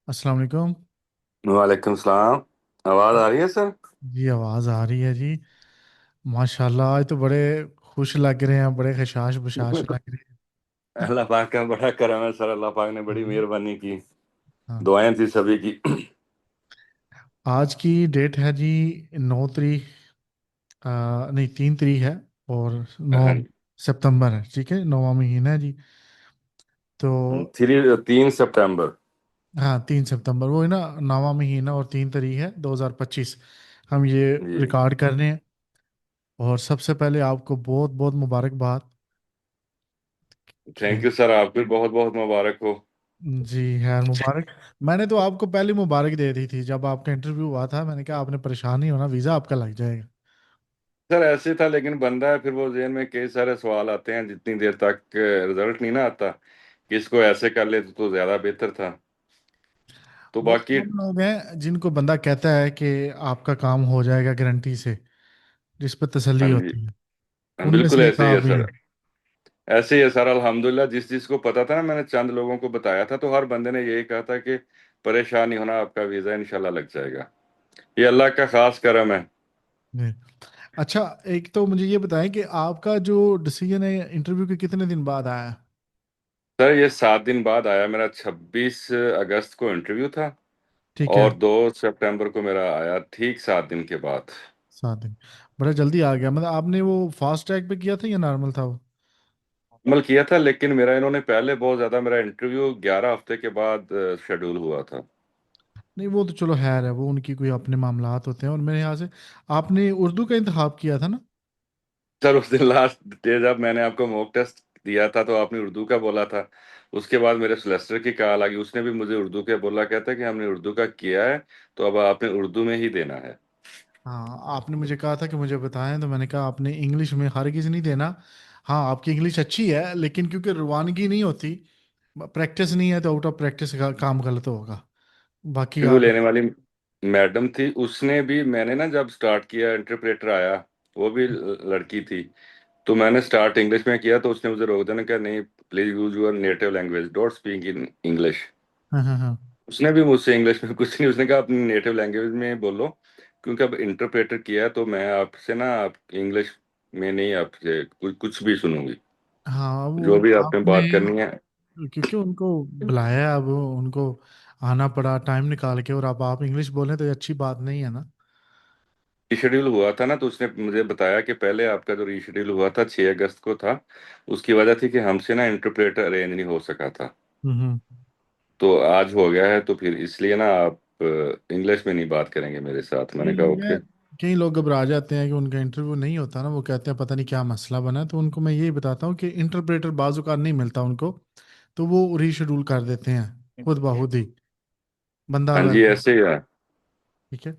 अस्सलाम वालेकुम। वालेकुम सलाम। आवाज आ रही है सर? जी आवाज़ आ रही है जी। माशाल्लाह आज तो बड़े खुश लग रहे हैं, बड़े खशाश बशाश लग रहे अल्लाह पाक का बड़ा करम है सर, अल्लाह पाक ने बड़ी हैं। मेहरबानी की। हाँ, दुआएं थी सभी की। आज की डेट है जी 9 तारीख। नहीं, 3 तारीख है। और नौ हाँ जी। सितंबर है, ठीक है, 9वां महीना है जी। तो 3 सितंबर। हाँ, 3 सितंबर वो है ना, 9वां महीना और 3 तारीख है 2025। हम ये जी। रिकॉर्ड कर रहे हैं। और सबसे पहले आपको बहुत बहुत मुबारकबाद कि थैंक यू सर, आपको भी बहुत बहुत मुबारक हो। जी खैर मुबारक। मैंने तो आपको पहले मुबारक दे दी थी जब आपका इंटरव्यू हुआ था। मैंने कहा आपने परेशान नहीं होना, वीज़ा आपका लग जाएगा। सर ऐसे था, लेकिन बंदा है फिर वो जेहन में कई सारे सवाल आते हैं, जितनी देर तक रिजल्ट नहीं ना आता कि इसको ऐसे कर ले तो ज़्यादा बेहतर था। तो बहुत बाकी। कम लोग हैं जिनको बंदा कहता है कि आपका काम हो जाएगा गारंटी से, जिस पर तसल्ली हाँ जी। होती है। हाँ, उनमें बिल्कुल से एक ऐसे ही आप है भी सर। हैं। ऐसे ही है सर, अल्हम्दुलिल्लाह जिस जिसको पता था ना, मैंने चंद लोगों को बताया था, तो हर बंदे ने यही कहा था कि परेशान नहीं होना, आपका वीज़ा इंशाल्लाह लग जाएगा। ये अल्लाह का खास करम है। जी। अच्छा, एक तो मुझे ये बताएं कि आपका जो डिसीजन है इंटरव्यू के कितने दिन बाद आया है? सर ये 7 दिन बाद आया, मेरा 26 अगस्त को इंटरव्यू था। ठीक है। और 2 सितंबर को मेरा आया, ठीक 7 दिन के बाद। 7 दिन, बड़ा जल्दी आ गया। मतलब आपने वो फास्ट ट्रैक पे किया था या नॉर्मल था वो? अमल किया था, लेकिन मेरा इन्होंने पहले बहुत ज्यादा, मेरा इंटरव्यू 11 हफ्ते के बाद शेड्यूल हुआ था। नहीं, वो तो चलो खैर है, वो उनकी कोई अपने मामलात होते हैं। और मेरे यहाँ से आपने उर्दू का इंतखाब किया था ना? सर उस दिन लास्ट डे जब मैंने आपको मॉक टेस्ट दिया था, तो आपने उर्दू का बोला था। उसके बाद मेरे सोलिसिटर की कॉल आ गई, उसने भी मुझे उर्दू के बोला, कहता कि हमने उर्दू का किया है, तो अब आपने उर्दू में ही देना है। हाँ, आपने मुझे कहा था कि मुझे बताएं, तो मैंने कहा आपने इंग्लिश में हरगिज़ नहीं देना। हाँ, आपकी इंग्लिश अच्छी है, लेकिन क्योंकि रवानगी नहीं होती, प्रैक्टिस नहीं है, तो आउट ऑफ प्रैक्टिस का काम गलत होगा। बाकी क्योंकि वो आप। लेने वाली मैडम थी, उसने भी, मैंने ना जब स्टार्ट किया, इंटरप्रेटर आया, वो भी लड़की थी। तो मैंने स्टार्ट इंग्लिश में किया, तो उसने मुझे रोक देना, कहा नहीं, please use your native language, don't speak in English. हाँ हाँ हाँ। उसने भी मुझसे इंग्लिश में कुछ नहीं, उसने कहा अपनी नेटिव लैंग्वेज में बोलो, क्योंकि अब इंटरप्रेटर किया है, तो मैं आपसे ना, आप इंग्लिश में नहीं, आपसे कुछ भी सुनूंगी, हाँ, जो वो भी आपने आपने, बात करनी है। क्योंकि उनको बुलाया है, अब उनको आना पड़ा टाइम निकाल के, और अब आप इंग्लिश बोलें तो ये अच्छी बात नहीं है ना। रीशेड्यूल हुआ था ना, तो उसने मुझे बताया कि पहले आपका जो रीशेड्यूल हुआ था 6 अगस्त को था। उसकी वजह थी कि हमसे ना इंटरप्रेटर अरेंज नहीं हो सका था। हम्म। तो आज हो गया है, तो फिर इसलिए ना आप इंग्लिश में नहीं बात करेंगे मेरे साथ, कई मैंने कहा लोग हैं, ओके। कई लोग घबरा जाते हैं कि उनका इंटरव्यू नहीं होता ना, वो कहते हैं पता नहीं क्या मसला बना है। तो उनको मैं यही बताता हूँ कि इंटरप्रेटर बाजू का नहीं मिलता उनको, तो वो रीशेड्यूल कर देते हैं खुद ब खुद ही, बंदा हाँ अगर। जी, ऐसे ही है। ठीक है।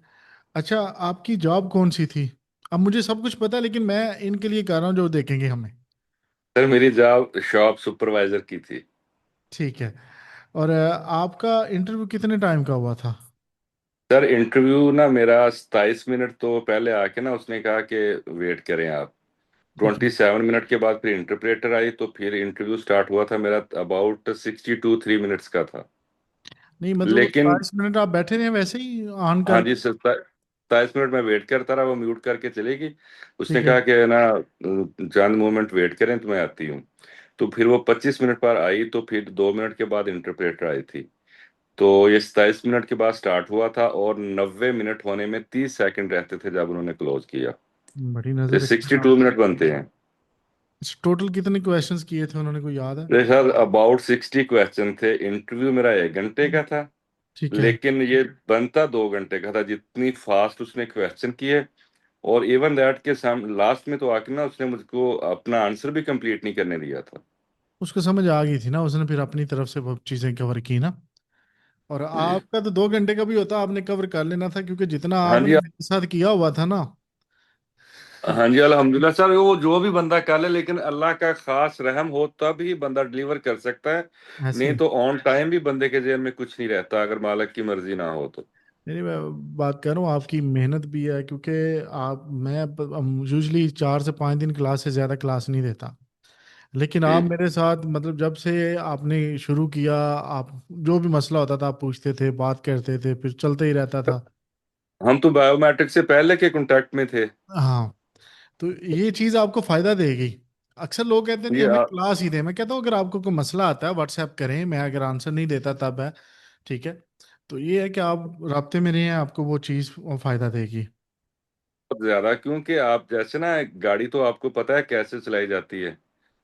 अच्छा, आपकी जॉब कौन सी थी? अब मुझे सब कुछ पता है, लेकिन मैं इनके लिए कर रहा हूँ जो देखेंगे हमें। सर मेरी जॉब शॉप सुपरवाइजर की थी। ठीक है। और आपका इंटरव्यू कितने टाइम का हुआ था? सर इंटरव्यू ना मेरा 27 मिनट तो पहले आके ना, उसने कहा कि वेट करें आप। ठीक है। 27 मिनट के बाद फिर इंटरप्रेटर आई, तो फिर इंटरव्यू स्टार्ट हुआ था मेरा, अबाउट 62 3 मिनट्स का था। नहीं, मतलब वो लेकिन 22 मिनट आप बैठे रहे वैसे ही ऑन हाँ जी, करके? 27 मिनट में वेट करता रहा, वो म्यूट करके चलेगी। उसने ठीक है। कहा कि ना चंद मोमेंट वेट करें, तो मैं आती हूँ। तो फिर वो 25 मिनट पर आई, तो फिर 2 मिनट के बाद इंटरप्रेटर आई थी। तो ये 27 मिनट के बाद स्टार्ट हुआ था, और 90 मिनट होने में 30 सेकंड रहते थे जब उन्होंने क्लोज किया। बड़ी तो नजर रखी 62 मिनट बनते हैं। टोटल कितने क्वेश्चंस किए थे उन्होंने, कोई याद है? मेरे ख्याल अबाउट 60 क्वेश्चन थे। इंटरव्यू मेरा 1 घंटे का था, ठीक है। लेकिन ये बनता 2 घंटे का था, जितनी फास्ट उसने क्वेश्चन किए। और इवन दैट के साम लास्ट में तो आके ना, उसने मुझको अपना आंसर भी कंप्लीट नहीं करने दिया था। उसको समझ आ गई थी ना, उसने फिर अपनी तरफ से वो चीजें कवर की ना। और जी। आपका तो 2 घंटे का भी होता, आपने कवर कर लेना था, क्योंकि जितना हाँ आपने जी। मेरे साथ किया हुआ था ना। हाँ जी, अल्हम्दुलिल्लाह सर, वो जो भी बंदा कर ले, लेकिन अल्लाह का खास रहम हो तब ही बंदा डिलीवर कर सकता है। ऐसे नहीं ही। तो ऑन टाइम भी बंदे के जेब में कुछ नहीं रहता, अगर मालिक की मर्जी ना हो तो। नहीं नहीं, मैं बात कर रहा हूँ आपकी मेहनत भी है, क्योंकि आप मैं यूजली 4 से 5 दिन क्लास से ज़्यादा क्लास नहीं देता। लेकिन आप जी। मेरे साथ मतलब जब से आपने शुरू किया, आप जो भी मसला होता था आप पूछते थे, बात करते थे, फिर चलते ही रहता था। हम तो बायोमेट्रिक से पहले के कांटेक्ट में थे। हाँ, तो ये चीज़ आपको फायदा देगी। अक्सर लोग कहते हैं नहीं ये हमें आ, क्लास ही दे, मैं कहता हूँ अगर आपको कोई मसला आता है व्हाट्सएप करें, मैं अगर आंसर नहीं देता तब है, ठीक है। तो ये है कि आप राब्ते में रहें, आपको वो चीज़ फायदा देगी। बहुत ज्यादा, क्योंकि आप जैसे ना, गाड़ी तो आपको पता है कैसे चलाई जाती है,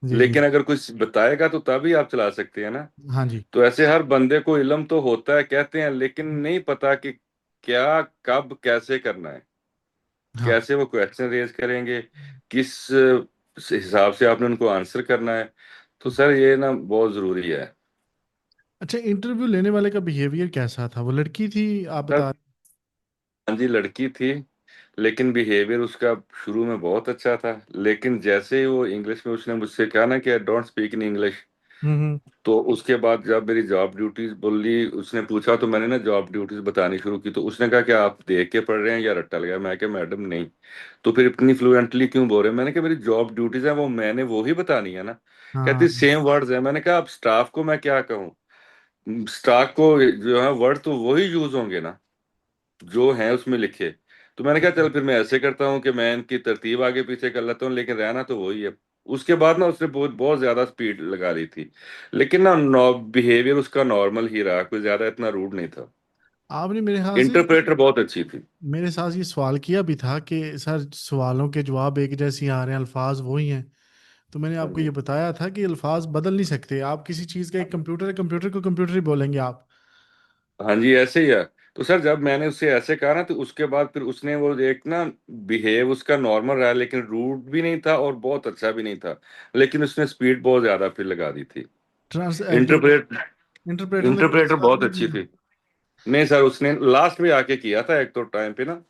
जी जी। लेकिन अगर कुछ बताएगा तो तभी आप चला सकते हैं ना। हाँ जी। तो ऐसे हर बंदे को इल्म तो होता है कहते हैं, लेकिन नहीं पता कि क्या, कब, कैसे करना है, हाँ। कैसे वो क्वेश्चन रेज करेंगे, किस हिसाब से आपने उनको आंसर करना है। तो सर ये ना बहुत जरूरी है। अच्छा, इंटरव्यू लेने वाले का बिहेवियर कैसा था? वो लड़की थी आप सर, बता? हाँ जी, लड़की थी, लेकिन बिहेवियर उसका शुरू में बहुत अच्छा था। लेकिन जैसे ही वो इंग्लिश में उसने मुझसे कहा ना कि डोंट स्पीक इन इंग्लिश, हम्म। तो उसके बाद जब मेरी जॉब ड्यूटीज बोली, उसने पूछा तो मैंने ना जॉब ड्यूटीज बतानी शुरू की। तो उसने कहा कि आप देख के पढ़ रहे हैं या रट्टा लगा? मैं कहा मैडम नहीं। तो फिर इतनी फ्लुएंटली क्यों बोल रहे हैं? मैंने कहा मेरी जॉब ड्यूटीज है, वो मैंने वो ही बतानी है ना। कहती हाँ। सेम वर्ड्स है। मैंने कहा अब स्टाफ को मैं क्या कहूँ? स्टाफ को जो है वर्ड तो वही यूज होंगे ना जो है उसमें लिखे। तो मैंने कहा चल फिर मैं ऐसे करता हूँ कि मैं इनकी तरतीब आगे पीछे कर लेता हूँ, लेकिन रहना तो वही है। उसके बाद ना उसने बहुत बहुत ज्यादा स्पीड लगा ली थी, लेकिन ना बिहेवियर उसका नॉर्मल ही रहा, कोई ज्यादा इतना रूड नहीं था। आपने मेरे ख्याल से इंटरप्रेटर बहुत अच्छी थी। मेरे साथ ये सवाल किया भी था कि सर सवालों के जवाब एक जैसे ही आ रहे हैं, अल्फाज वही हैं। तो मैंने हाँ आपको जी। ये बताया था कि अल्फाज बदल नहीं सकते। आप किसी चीज़ का, एक कंप्यूटर है, कंप्यूटर को कंप्यूटर ही बोलेंगे आप। हाँ जी, ऐसे ही है। तो सर जब मैंने उससे ऐसे कहा ना, तो उसके बाद फिर उसने वो एक ना, बिहेव उसका नॉर्मल रहा, लेकिन रूड भी नहीं था और बहुत अच्छा भी नहीं था। लेकिन उसने स्पीड बहुत ज्यादा फिर लगा दी थी। जो इंटरप्रेट इंटरप्रेटर ने इंटरप्रेटर ट्रांसफर बहुत नहीं अच्छी किया? थी। नहीं सर, उसने लास्ट में आके किया था एक तो टाइम पे ना।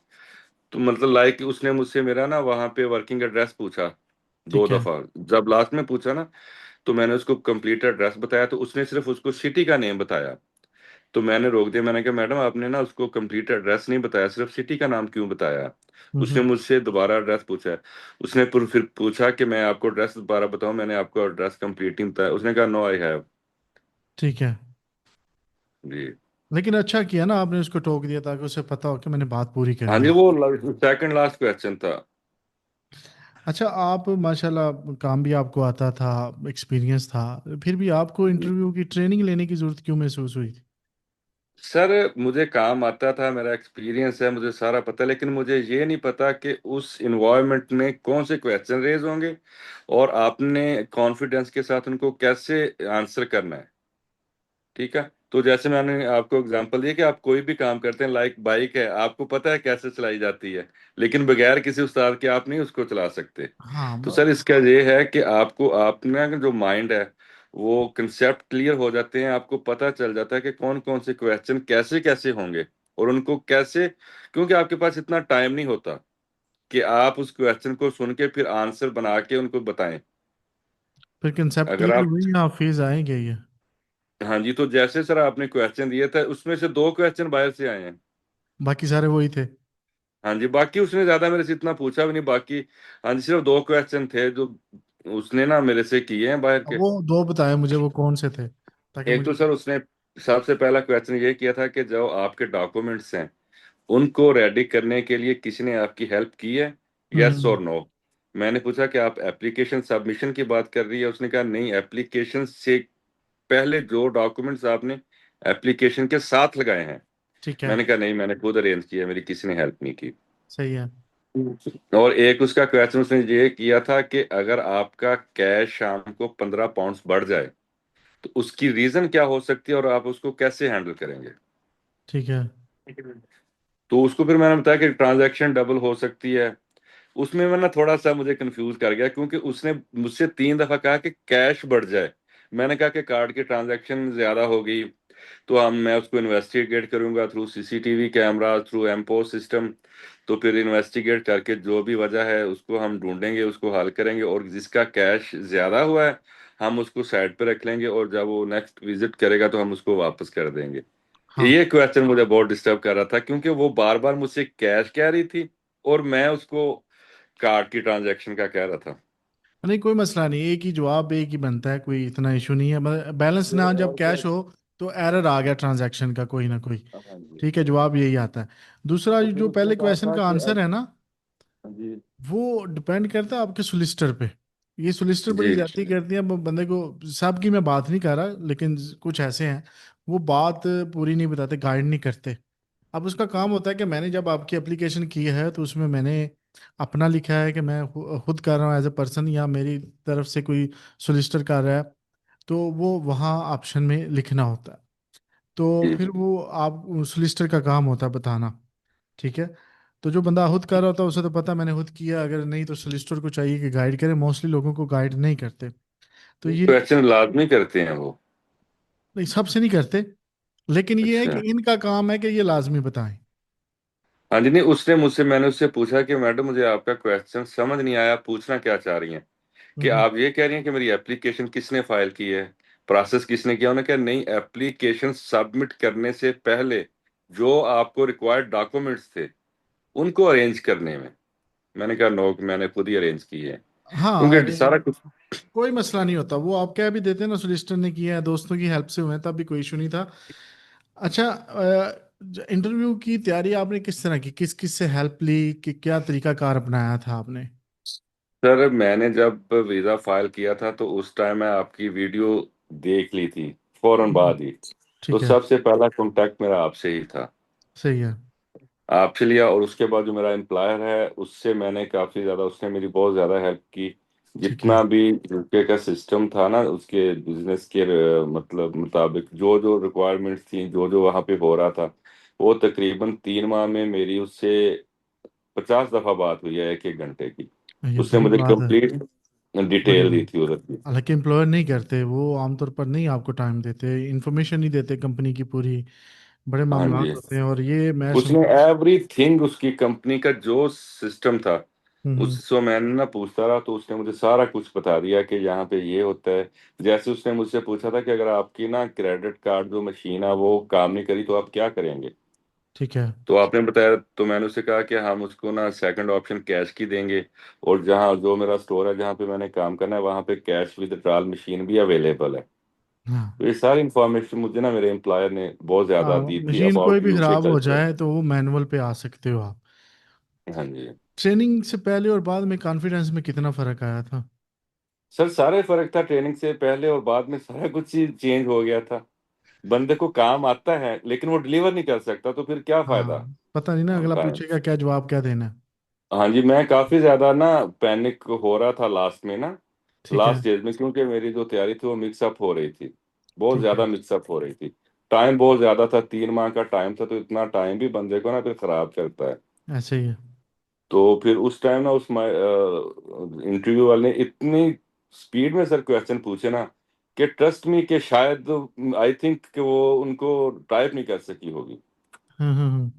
तो मतलब लाइक उसने मुझसे मेरा ना वहाँ पे वर्किंग एड्रेस पूछा दो ठीक है। दफा। जब लास्ट में पूछा ना, तो मैंने उसको कंप्लीट एड्रेस बताया, तो उसने सिर्फ उसको सिटी का नेम बताया। तो मैंने रोक दिया, मैंने कहा मैडम आपने ना उसको कंप्लीट एड्रेस नहीं बताया, सिर्फ सिटी का नाम क्यों बताया? उसने हम्म। मुझसे दोबारा एड्रेस पूछा है। उसने फिर पूछा कि मैं आपको एड्रेस दोबारा बताऊं, मैंने आपको एड्रेस कंप्लीट नहीं बताया। उसने कहा नो आई हैव। ठीक है। जी। लेकिन अच्छा किया ना आपने उसको टोक दिया, ताकि उसे पता हो कि मैंने बात पूरी हाँ करनी जी, है। वो सेकंड लास्ट क्वेश्चन था। अच्छा, आप माशाल्लाह काम भी आपको आता था, एक्सपीरियंस था, फिर भी आपको इंटरव्यू की ट्रेनिंग लेने की जरूरत क्यों महसूस हुई थी? सर मुझे काम आता था, मेरा एक्सपीरियंस है, मुझे सारा पता है, लेकिन मुझे ये नहीं पता कि उस इन्वायरमेंट में कौन से क्वेश्चन रेज होंगे और आपने कॉन्फिडेंस के साथ उनको कैसे आंसर करना है। ठीक है। तो जैसे मैंने आपको एग्जांपल दिया कि आप कोई भी काम करते हैं, लाइक बाइक है, आपको पता है कैसे चलाई जाती है, लेकिन बगैर किसी उस्ताद के आप नहीं उसको चला सकते। हाँ तो सर इसका ये है कि आपको अपना जो माइंड है, वो कंसेप्ट क्लियर हो जाते हैं, आपको पता चल जाता है कि कौन कौन से क्वेश्चन कैसे कैसे होंगे और उनको कैसे। क्योंकि आपके पास इतना टाइम नहीं होता कि आप उस क्वेश्चन को सुन के फिर आंसर बना के उनको बताएं। फिर कंसेप्ट अगर क्लियर आप, हुई या फेज आएंगे ये? हाँ जी, तो जैसे सर आपने क्वेश्चन दिए थे, उसमें से दो क्वेश्चन बाहर से आए हैं। बाकी सारे वही थे? हाँ जी, बाकी उसने ज्यादा मेरे से इतना पूछा भी नहीं बाकी। हाँ जी, सिर्फ दो क्वेश्चन थे जो उसने ना मेरे से किए हैं बाहर अब के। वो दो बताए मुझे, वो कौन से थे, ताकि एक मुझे। तो सर उसने सबसे पहला क्वेश्चन ये किया था कि जो आपके डॉक्यूमेंट्स हैं उनको रेडी करने के लिए किसी ने आपकी हेल्प की है, यस हम्म। और नो? मैंने पूछा कि आप एप्लीकेशन सबमिशन की बात कर रही है? उसने कहा नहीं, एप्लीकेशन से पहले जो डॉक्यूमेंट्स आपने एप्लीकेशन के साथ लगाए हैं। ठीक है। मैंने कहा नहीं, मैंने खुद अरेंज किया, मेरी किसी ने हेल्प नहीं की। सही है। और एक उसका क्वेश्चन उसने ये किया था कि अगर आपका कैश शाम को 15 पाउंड्स बढ़ जाए तो उसकी रीजन क्या हो सकती है और आप उसको कैसे हैंडल करेंगे। ठीक है। तो उसको फिर मैंने बताया कि ट्रांजैक्शन डबल हो सकती है। उसमें मैं ना थोड़ा सा मुझे कंफ्यूज कर गया, क्योंकि उसने मुझसे 3 दफा कहा कि कैश बढ़ जाए। मैंने कहा कि कार्ड की ट्रांजैक्शन ज्यादा हो गई, तो हम मैं उसको इन्वेस्टिगेट करूंगा through CCTV camera, through MPOS system. तो फिर इन्वेस्टिगेट करके जो भी वजह है उसको हम ढूंढेंगे, उसको हल करेंगे, और जिसका कैश ज्यादा हुआ है हम उसको साइड पे रख लेंगे, और जब वो नेक्स्ट विजिट करेगा तो हम उसको वापस कर देंगे। हाँ। ये क्वेश्चन मुझे बहुत डिस्टर्ब कर रहा था, क्योंकि वो बार बार मुझसे कैश कह रही थी और मैं उसको कार्ड की ट्रांजैक्शन का कह रहा था। नहीं कोई मसला नहीं, एक ही जवाब एक ही बनता है, कोई इतना इशू नहीं है। मतलब बैलेंस फिर ना जब और क्या। कैश हो तो एरर आ गया ट्रांजैक्शन का कोई ना कोई। हाँ जी। ठीक है, जवाब यही आता है। दूसरा तो फिर जो उसने पहले कहा क्वेश्चन था का कि आंसर है ना, हाँ जी। वो डिपेंड करता है आपके सोलिसिटर पे। ये सोलिसिटर बड़ी जी ज्यादती करती है बंदे को। सब की मैं बात नहीं कर रहा, लेकिन कुछ ऐसे हैं वो बात पूरी नहीं बताते, गाइड नहीं करते। अब उसका काम होता है कि मैंने जब आपकी एप्लीकेशन की है तो उसमें मैंने अपना लिखा है कि मैं खुद कर रहा हूँ एज ए पर्सन, या मेरी तरफ से कोई सोलिसिटर कर रहा है, तो वो वहाँ ऑप्शन में लिखना होता है। तो जी। फिर वो आप सोलिसिटर का काम होता है बताना। ठीक है। तो जो बंदा खुद कर रहा होता है उसे तो पता मैंने खुद किया, अगर नहीं तो सोलिसिटर को चाहिए कि गाइड करे। मोस्टली लोगों को गाइड नहीं करते। तो ये क्वेश्चन लाजमी करते हैं वो। नहीं, सबसे नहीं करते, लेकिन ये है कि अच्छा। इनका काम है कि ये लाजमी बताएं। हाँ जी। नहीं, उसने मुझसे, मैंने उससे पूछा कि मैडम मुझे आपका क्वेश्चन समझ नहीं आया, आप पूछना क्या चाह रही हैं। कि हम्म। आप ये कह रही हैं कि मेरी एप्लीकेशन किसने फाइल की है, प्रोसेस किसने किया। उन्होंने कहा नहीं, एप्लीकेशन सबमिट करने से पहले जो आपको रिक्वायर्ड डॉक्यूमेंट्स थे उनको अरेंज करने में। मैंने कहा नो, मैंने खुद ही अरेंज की है, हाँ, क्योंकि सारा कुछ। कोई मसला नहीं होता, वो आप कह भी देते हैं ना सोलिसिटर ने किया है, दोस्तों की हेल्प से हुए हैं, तब भी कोई इशू नहीं था। अच्छा, इंटरव्यू की तैयारी आपने किस तरह की, किस किस से हेल्प ली, कि क्या तरीकाकार अपनाया था आपने? सर मैंने जब वीजा फाइल किया था तो उस टाइम मैं आपकी वीडियो देख ली थी, फौरन हम्म। बाद ही। तो ठीक है। सबसे पहला कांटेक्ट मेरा आपसे ही था। सही है। आपसे लिया, और उसके बाद जो मेरा एम्प्लॉयर है उससे मैंने काफ़ी ज़्यादा, उसने मेरी बहुत ज़्यादा हेल्प की। ठीक है। जितना भी यूके का सिस्टम था ना, उसके बिजनेस के मतलब मुताबिक जो जो रिक्वायरमेंट्स थी, जो जो वहाँ पे हो रहा था, वो तकरीबन 3 माह में मेरी उससे 50 दफ़ा बात हुई है, एक एक घंटे की। ये उसने बड़ी मुझे बात है। कंप्लीट बड़ी डिटेल दी बात। थी उधर की। हालांकि एम्प्लॉयर नहीं करते, वो आमतौर पर नहीं आपको टाइम देते, इंफॉर्मेशन नहीं देते कंपनी की पूरी। बड़े हाँ मामलात जी। होते हैं, और ये मैं उसने समझता हूँ। एवरीथिंग, उसकी कंपनी का जो सिस्टम था, हम्म। उससे मैंने ना पूछता रहा तो उसने मुझे सारा कुछ बता दिया कि यहाँ पे ये होता है। जैसे उसने मुझसे पूछा था कि अगर आपकी ना क्रेडिट कार्ड जो मशीन है वो काम नहीं करी तो आप क्या करेंगे। ठीक है। तो आपने बताया, तो मैंने उससे कहा कि हम उसको ना सेकंड ऑप्शन कैश की देंगे, और जहाँ जो मेरा स्टोर है जहाँ पे मैंने काम करना है वहाँ पे कैश विद मशीन भी अवेलेबल है। हाँ। तो ये सारी इंफॉर्मेशन मुझे ना मेरे एम्प्लॉयर ने बहुत ज्यादा हाँ, दी थी मशीन कोई अबाउट भी यूके खराब हो कल्चर। जाए तो वो मैनुअल पे आ सकते हो आप। हाँ जी। ट्रेनिंग से पहले और बाद में कॉन्फिडेंस में कितना फर्क आया था? सर सारे फर्क था, ट्रेनिंग से पहले और बाद में सारा कुछ ही चेंज हो गया था। बंदे को काम आता है लेकिन वो डिलीवर नहीं कर सकता, तो फिर क्या फायदा हाँ, पता नहीं ना ऑन अगला टाइम। पूछेगा क्या जवाब क्या देना है। हाँ जी, मैं काफी ज्यादा ना पैनिक हो रहा था लास्ट में ना, ठीक है। लास्ट स्टेज में, क्योंकि मेरी जो तैयारी थी वो मिक्सअप हो रही थी, बहुत ठीक है। ज्यादा मिक्सअप हो रही थी। टाइम बहुत ज्यादा था, 3 माह का टाइम था, तो इतना टाइम भी बंदे को ना फिर खराब करता है। ऐसे ही है। तो फिर उस टाइम ना उस इंटरव्यू वाले ने इतनी स्पीड में सर क्वेश्चन पूछे ना कि ट्रस्ट मी कि शायद आई थिंक कि वो उनको टाइप नहीं कर सकी होगी। हम्म।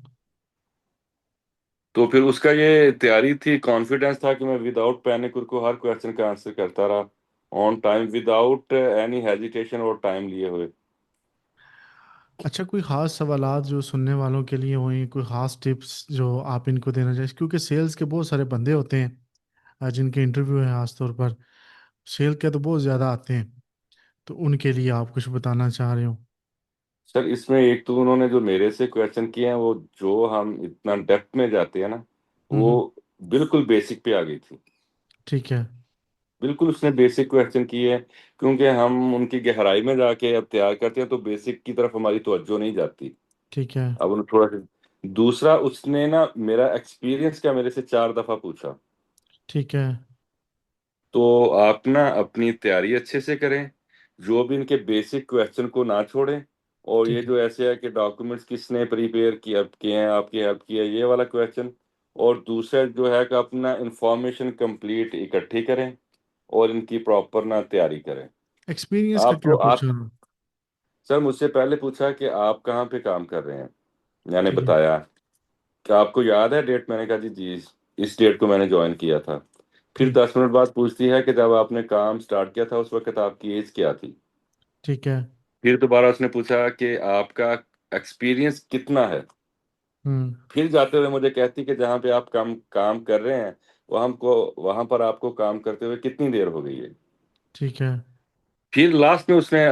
तो फिर उसका ये तैयारी थी, कॉन्फिडेंस था कि मैं विदाउट पैनिक उनको हर क्वेश्चन का आंसर करता रहा, on time, without any hesitation और टाइम लिए हुए। अच्छा, कोई खास सवालात जो सुनने वालों के लिए हुई, कोई खास टिप्स जो आप इनको देना चाहिए, क्योंकि सेल्स के बहुत सारे बंदे होते हैं जिनके इंटरव्यू हैं खास तौर पर, सेल के तो बहुत ज़्यादा आते हैं, तो उनके लिए आप कुछ बताना चाह रहे हो? सर इसमें एक तो उन्होंने जो मेरे से क्वेश्चन किए हैं, वो जो हम इतना डेप्थ में जाते हैं ना, वो हम्म। बिल्कुल बेसिक पे आ गई थी। ठीक है। बिल्कुल उसने बेसिक क्वेश्चन किए हैं, क्योंकि हम उनकी गहराई में जाके अब तैयार करते हैं तो बेसिक की तरफ हमारी तवज्जो नहीं जाती। ठीक है। अब उन्हें थोड़ा सा। दूसरा, उसने ना मेरा एक्सपीरियंस क्या मेरे से 4 दफा पूछा। ठीक है। तो आप ना अपनी तैयारी अच्छे से करें, जो भी इनके बेसिक क्वेश्चन को ना छोड़ें। और ये ठीक है। जो ऐसे है कि डॉक्यूमेंट्स किसने प्रिपेयर किया किए हैं, आपकी हेल्प की है, ये वाला क्वेश्चन। और दूसरा जो है कि अपना इंफॉर्मेशन कंप्लीट इकट्ठी करें और इनकी प्रॉपर ना तैयारी करें। एक्सपीरियंस का आपको क्या आप, पूछा? सर मुझसे पहले पूछा कि आप कहाँ पे काम कर रहे हैं। मैंने ठीक है। बताया कि आपको याद है डेट, मैंने कहा जी जी, इस डेट को मैंने ज्वाइन किया था। फिर ठीक। 10 मिनट बाद पूछती है कि जब आपने काम स्टार्ट किया था उस वक्त आपकी एज क्या थी। ठीक है। फिर दोबारा उसने पूछा कि आपका एक्सपीरियंस कितना है। हम्म। फिर जाते हुए मुझे कहती कि जहाँ पे आप काम काम कर रहे हैं वहां पर आपको काम करते हुए कितनी देर हो गई है। ठीक है। फिर लास्ट में उसने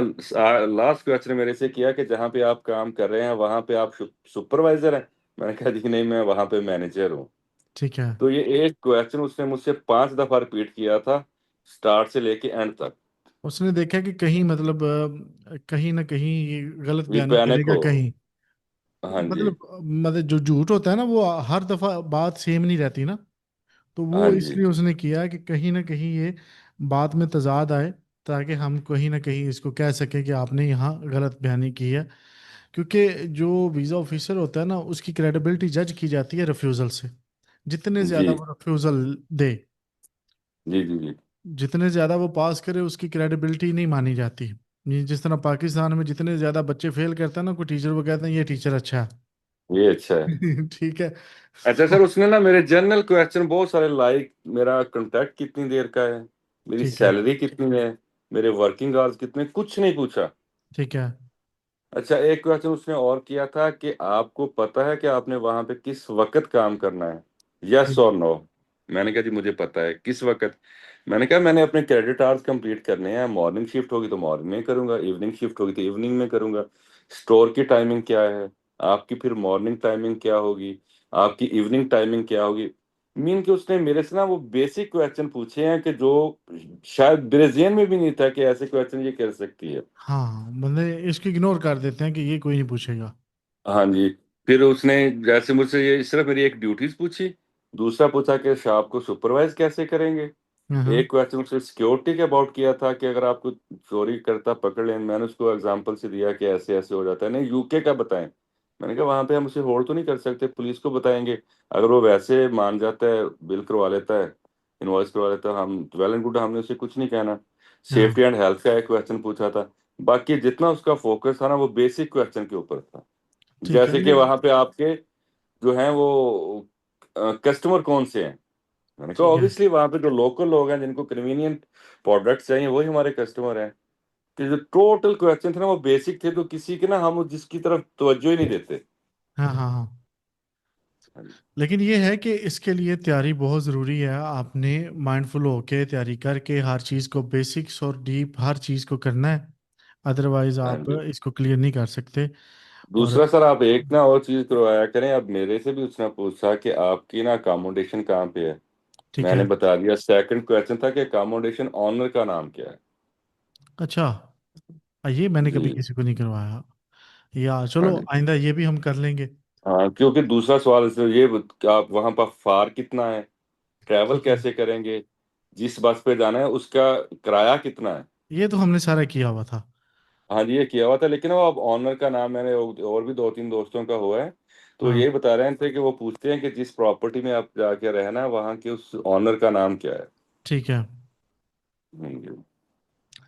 लास्ट क्वेश्चन मेरे से किया कि जहाँ पे आप काम कर रहे हैं वहां पे आप सुपरवाइजर हैं। मैंने कहा जी नहीं, मैं वहां पे मैनेजर हूँ। ठीक है। तो ये एक क्वेश्चन उसने मुझसे 5 दफा रिपीट किया था, स्टार्ट से लेके एंड तक। उसने देखा कि कहीं मतलब कहीं ना कहीं ये गलत ये बयानी पैनिक करेगा हो। कहीं। हाँ जी। मतलब जो झूठ होता है ना, वो हर दफा बात सेम नहीं रहती ना। तो हाँ वो जी। इसलिए उसने किया कि कहीं ना कहीं ये बात में तजाद आए, ताकि हम कहीं ना कहीं इसको कह सकें कि आपने यहाँ गलत बयानी की है। क्योंकि जो वीज़ा ऑफिसर होता है ना, उसकी क्रेडिबिलिटी जज की जाती है रिफ्यूज़ल से। जितने जी ज़्यादा वो रिफ्यूज़ल दे, जी जी जी। जितने ज़्यादा वो पास करे, उसकी क्रेडिबिलिटी नहीं मानी जाती। ये जिस तरह पाकिस्तान में जितने ज़्यादा बच्चे फेल करते हैं ना, कोई टीचर वो कहते हैं ये टीचर अच्छा ये अच्छा है। है। ठीक है। अच्छा सर, उसने ना मेरे जनरल क्वेश्चन बहुत सारे, लाइक मेरा कॉन्ट्रैक्ट कितनी देर का है, मेरी ठीक है। सैलरी कितनी है, मेरे वर्किंग आवर्स कितने, कुछ नहीं पूछा। ठीक है। अच्छा, एक क्वेश्चन उसने और किया था कि आपको पता है कि आपने वहां पे किस वक्त काम करना है, यस ठीक। और नो। मैंने कहा जी मुझे पता है किस वक्त। मैंने कहा मैंने अपने क्रेडिट आवर्स कंप्लीट करने हैं, मॉर्निंग शिफ्ट होगी तो मॉर्निंग में करूंगा, इवनिंग शिफ्ट होगी तो इवनिंग में करूंगा। स्टोर की टाइमिंग क्या है, आपकी फिर मॉर्निंग टाइमिंग क्या होगी, आपकी इवनिंग टाइमिंग क्या होगी। मीन कि उसने मेरे से ना वो बेसिक क्वेश्चन पूछे हैं कि जो शायद ब्रेजियन में भी नहीं था कि ऐसे क्वेश्चन ये कर सकती है। हाँ, बंदे इसको इग्नोर कर देते हैं कि ये कोई नहीं पूछेगा। हाँ जी। फिर उसने जैसे मुझसे ये सिर्फ मेरी एक ड्यूटीज पूछी, दूसरा पूछा कि शॉप को सुपरवाइज कैसे करेंगे। हाँ। एक क्वेश्चन उसने सिक्योरिटी के अबाउट किया था कि अगर आपको चोरी करता पकड़ लें, मैंने उसको एग्जांपल से दिया कि ऐसे ऐसे हो जाता है, नहीं यूके का बताएं। मैंने कहा वहां पे हम उसे होल्ड तो नहीं कर सकते, पुलिस को बताएंगे, अगर वो वैसे मान जाता है, बिल करवा लेता है, इनवॉइस करवा लेता है, हम वेल एंड गुड, हमने उसे कुछ नहीं कहना। सेफ्टी हाँ। एंड हेल्थ का एक क्वेश्चन पूछा था। बाकी जितना उसका फोकस था ना वो बेसिक क्वेश्चन के ऊपर था। ठीक है। जैसे कि वहां पे आपके जो हैं वो कस्टमर कौन से हैं। मैंने कहा ठीक है। ऑब्वियसली वहां पे जो लोकल लोग हैं जिनको कन्वीनियंट प्रोडक्ट्स चाहिए वही हमारे कस्टमर हैं। कि जो टोटल क्वेश्चन थे ना वो बेसिक थे, तो किसी के ना हम जिसकी तरफ तवज्जो ही नहीं देते। हाँ हाँ हाँ। हाँ जी। लेकिन ये है कि इसके लिए तैयारी बहुत ज़रूरी है। आपने माइंडफुल होके तैयारी करके हर चीज़ को, बेसिक्स और डीप हर चीज़ को करना है। अदरवाइज हाँ आप जी। इसको क्लियर नहीं कर सकते। और दूसरा सर, आप एक ना और चीज करवाया करें, अब मेरे से भी उसने पूछा कि आपकी ना अकोमोडेशन कहाँ पे है। ठीक मैंने है। बता दिया। सेकंड क्वेश्चन था कि अकोमोडेशन ऑनर का नाम क्या है। अच्छा। ये मैंने जी। कभी किसी को नहीं करवाया। या हाँ चलो, जी। आइंदा ये भी हम कर लेंगे। हाँ, क्योंकि दूसरा सवाल ये कि आप वहां पर फार कितना है, ट्रैवल ठीक है। कैसे करेंगे, जिस बस पे जाना है उसका किराया कितना है। ये तो हमने सारा किया हुआ था। हाँ जी, ये किया हुआ था, लेकिन वो अब ऑनर का नाम मैंने और भी 2-3 दोस्तों का हुआ है, तो हाँ। यही बता रहे थे कि वो पूछते हैं कि जिस प्रॉपर्टी में आप जाके रहना है वहाँ के उस ऑनर का नाम क्या है। ठीक है। जी।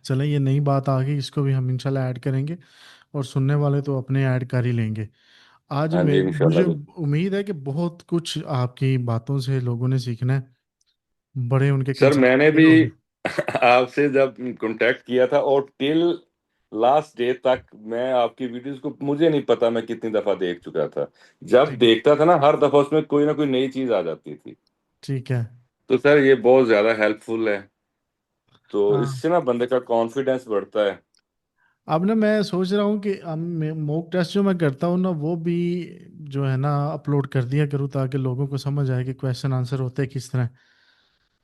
चले, ये नई बात आ गई, इसको भी हम इंशाल्लाह ऐड करेंगे। और सुनने वाले तो अपने ऐड कर ही लेंगे। आज हाँ मैं जी, मुझे इंशाल्लाह जी। उम्मीद है कि बहुत कुछ आपकी बातों से लोगों ने सीखना है। बड़े उनके सर कंसेप्ट मैंने भी क्लियर हो गए। आपसे जब कांटेक्ट किया था और टिल लास्ट डे तक मैं आपकी वीडियोस को, मुझे नहीं पता मैं कितनी दफा देख चुका था। जब ठीक। देखता था ना हर दफा उसमें कोई ना कोई नई चीज आ जाती थी। ठीक है। तो सर ये बहुत ज्यादा हेल्पफुल है, तो हाँ। इससे ना बंदे का कॉन्फिडेंस बढ़ता है। अब ना मैं सोच रहा हूँ कि अब मॉक टेस्ट जो मैं करता हूँ ना, वो भी जो है ना अपलोड कर दिया करूँ, ताकि लोगों को समझ आए कि क्वेश्चन आंसर होते हैं किस तरह।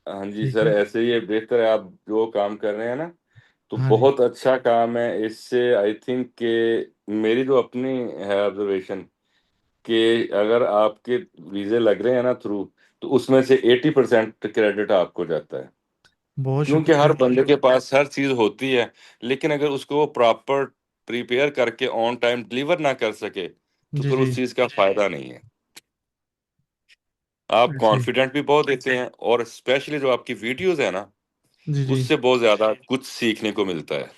हाँ जी ठीक सर, है। ऐसे ही ये बेहतर है, आप जो काम कर रहे हैं ना तो हाँ जी। बहुत अच्छा काम है। इससे आई थिंक कि मेरी जो अपनी है ऑब्जर्वेशन, कि अगर आपके वीजे लग रहे हैं ना थ्रू, तो उसमें से 80% क्रेडिट आपको जाता है। बहुत क्योंकि हर शुक्रिया। बंदे के पास हर चीज होती है, लेकिन अगर उसको वो प्रॉपर प्रिपेयर करके ऑन टाइम डिलीवर ना कर सके तो जी फिर जी। उस चीज का फायदा नहीं है। आप ऐसे ही। कॉन्फिडेंट भी बहुत देते हैं, और स्पेशली जो आपकी वीडियोस है ना जी जी। उससे बहुत ज्यादा कुछ सीखने को मिलता है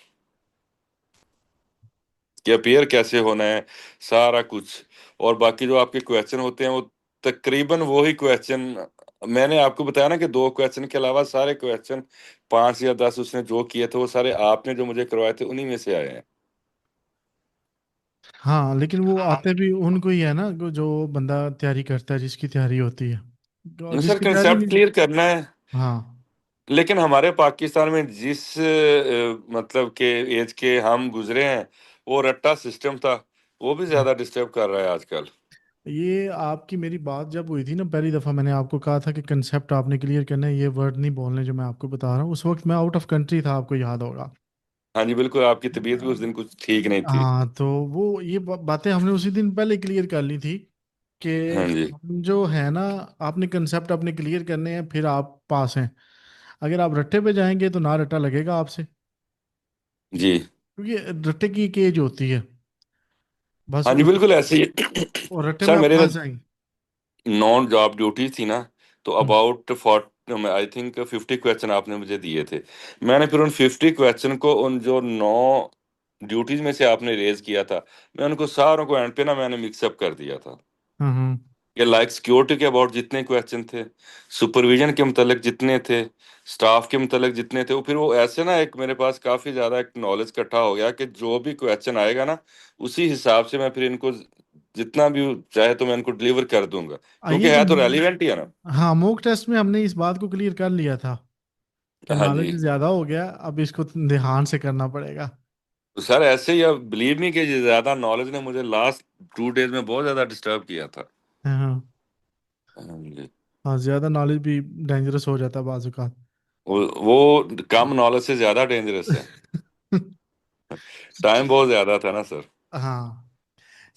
कि अपेयर कैसे होना है, सारा कुछ। और बाकी जो आपके क्वेश्चन होते हैं वो तकरीबन वो ही क्वेश्चन, मैंने आपको बताया ना कि 2 क्वेश्चन के अलावा सारे क्वेश्चन 5 या 10 उसने जो किए थे वो सारे आपने जो मुझे करवाए थे उन्हीं में से आए हैं। हाँ, लेकिन वो आते भी उनको ही है ना, जो बंदा तैयारी करता है, जिसकी तैयारी होती है, सर जिसकी तैयारी कंसेप्ट नहीं। क्लियर करना है। हाँ। लेकिन हमारे पाकिस्तान में जिस मतलब के एज के हम गुजरे हैं, वो रट्टा सिस्टम था, वो भी ज्यादा डिस्टर्ब कर रहा है आजकल। ये आपकी मेरी बात जब हुई थी ना पहली दफ़ा, मैंने आपको कहा था कि कंसेप्ट आपने क्लियर करना है, ये वर्ड नहीं बोलने जो मैं आपको बता रहा हूँ। उस वक्त मैं आउट ऑफ कंट्री था, आपको याद होगा। हाँ जी बिल्कुल, आपकी तबीयत भी उस दिन कुछ ठीक नहीं थी। हाँ, तो वो ये बातें हमने उसी दिन पहले क्लियर कर ली थी कि हाँ जी। हम जो है ना, आपने कंसेप्ट अपने क्लियर करने हैं, फिर आप पास हैं। अगर आप रट्टे पे जाएंगे तो ना रट्टा लगेगा आपसे, जी। क्योंकि रट्टे की एक एज होती है, बस हाँ जी उस, बिल्कुल ऐसे ही। और रट्टे सर में आप मेरे फंस जाएंगे। नॉन जॉब ड्यूटी थी ना, तो हम्म। अबाउट 40, आई थिंक 50 क्वेश्चन आपने मुझे दिए थे। मैंने फिर उन 50 क्वेश्चन को, उन जो 9 ड्यूटीज में से आपने रेज किया था, मैं उनको सारों को एंड पे ना मैंने मिक्सअप कर दिया था। हम्म। ये लाइक सिक्योरिटी के अबाउट जितने क्वेश्चन थे, सुपरविजन के मतलब जितने थे, स्टाफ के मतलब जितने थे, वो फिर वो ऐसे ना एक मेरे पास काफी ज्यादा एक नॉलेज इकट्ठा हो गया कि जो भी क्वेश्चन आएगा ना, उसी हिसाब से मैं फिर इनको जितना भी चाहे तो मैं इनको डिलीवर कर दूंगा, क्योंकि ये तो है तो रेलिवेंट ही है ना। हाँ, मॉक टेस्ट में हमने इस बात को क्लियर कर लिया था कि हाँ जी। नॉलेज ज्यादा हो गया, अब इसको ध्यान से करना पड़ेगा। तो सर ऐसे ही, अब बिलीव मी कि ज्यादा नॉलेज ने मुझे लास्ट 2 डेज में बहुत ज्यादा डिस्टर्ब किया था। हाँ। हाँ जी। हाँ, ज्यादा नॉलेज भी डेंजरस हो जाता है बाजू का। वो कम नॉलेज से ज्यादा डेंजरस है। टाइम बहुत ज्यादा था ना सर। हाँ।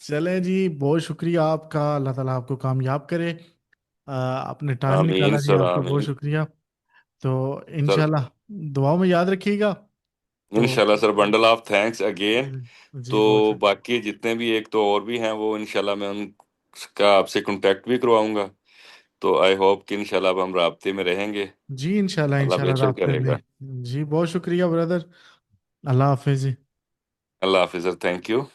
चलें जी, बहुत शुक्रिया आपका, अल्लाह ताला आपको कामयाब करे। आपने टाइम आमीन निकाला जी, सर आपका बहुत आमीन। शुक्रिया। तो सर इंशाल्लाह दुआओं में याद रखिएगा। तो इंशाल्लाह sir, bundle of thanks again. जी, तो बहुत शुक्रिया। बाकी जितने भी एक तो और भी हैं, वो इंशाल्लाह मैं उनका आपसे कांटेक्ट भी करवाऊंगा। तो आई होप कि इंशाल्लाह अब हम राब्ते में रहेंगे। जी, इंशाल्लाह अल्लाह इंशाल्लाह बेहतर राब्ते करेगा। में। जी, बहुत शुक्रिया ब्रदर। अल्लाह हाफिज जी। अल्लाह हाफिज सर, थैंक यू।